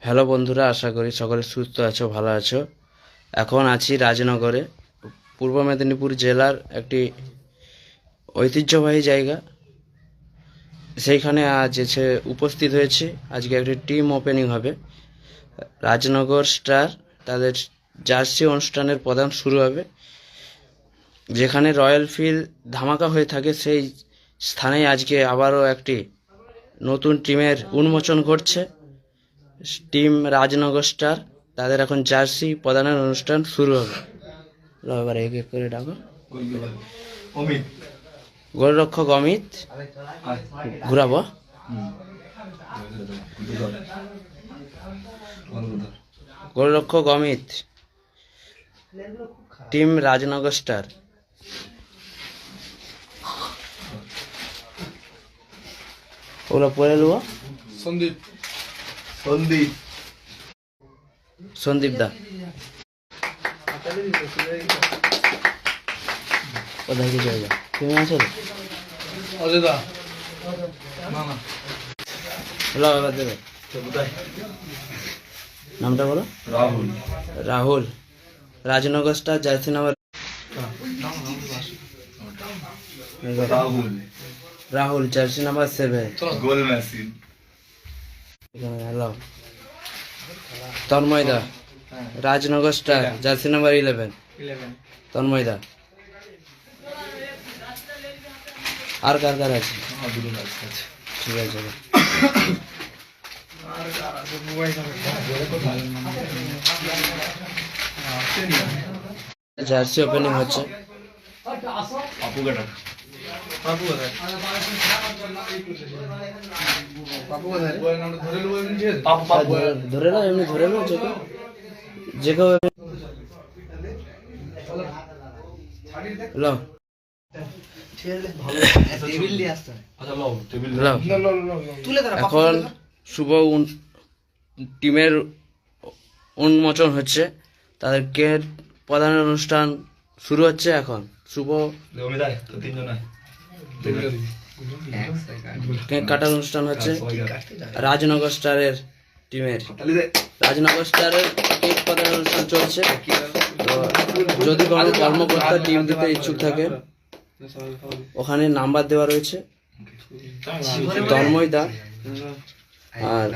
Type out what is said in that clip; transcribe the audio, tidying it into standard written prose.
Hello বন্ধুরা, আশা করি সকলে সুস্থ আছো, ভালো আছো। এখন আছি রাজনগরে, পূর্ব মেদিনীপুর জেলার একটি ঐতিহ্যবাহী জায়গা। সেইখানে আজ এসে উপস্থিত হয়েছে। আজকে একটি টিম ওপেনিং হবে। রাজনগর স্টার তাদের জার্সি অনুষ্ঠানের প্রদান শুরু হবে। যেখানে রয়্যাল ফিল্ড ধামাকা হয়ে থাকে, সেই স্থানেই আজকে আবারও একটি নতুন টিমের উন্মোচন ঘটছে। টিম রাজনগর স্টার তাদের এখন জার্সি প্রদানের অনুষ্ঠান শুরু হবে। এবার এক এক করে ডাকো। গোলরক্ষক অমিত, ঘুরাবো। গোলরক্ষক অমিত, টিম রাজনগর স্টার। ওগুলো পরে নেবো। সন্দীপ সন্দীপ সন্দীপ দা কোথায় কি জায়গা তুমি আছো? অজয় দা না না হ্যালো, এবার দেবে। নামটা বলো। Rahul Rahul, Rajnagar star jersey number. Rahul Rahul jersey number 7। Goal machine hello, Tanmay da, Rajnagar star jersey number 11। Tanmay da. আর কার কার আছে? ঠিক আছে। জার্সি ওপেনিং হচ্ছে। পাপু কাটা পাপু কোথায়? পাপু কোথায়? ধরে নাও, এমনি ধরে নাও, যে কেউ। হ্যালো, এখন শুভ টিমের উন্মোচন হচ্ছে। তাদেরকে প্রধান অনুষ্ঠান শুরু হচ্ছে এখন। শুভ কেক কাটার অনুষ্ঠান হচ্ছে রাজনগর স্টারের টিমের। রাজনগর স্টারের কেক কাটার অনুষ্ঠান চলছে। তো যদি কোনো কর্মকর্তা টিম দিতে ইচ্ছুক থাকে, ওখানে নাম্বার দেওয়া রয়েছে। তন্ময় দা আর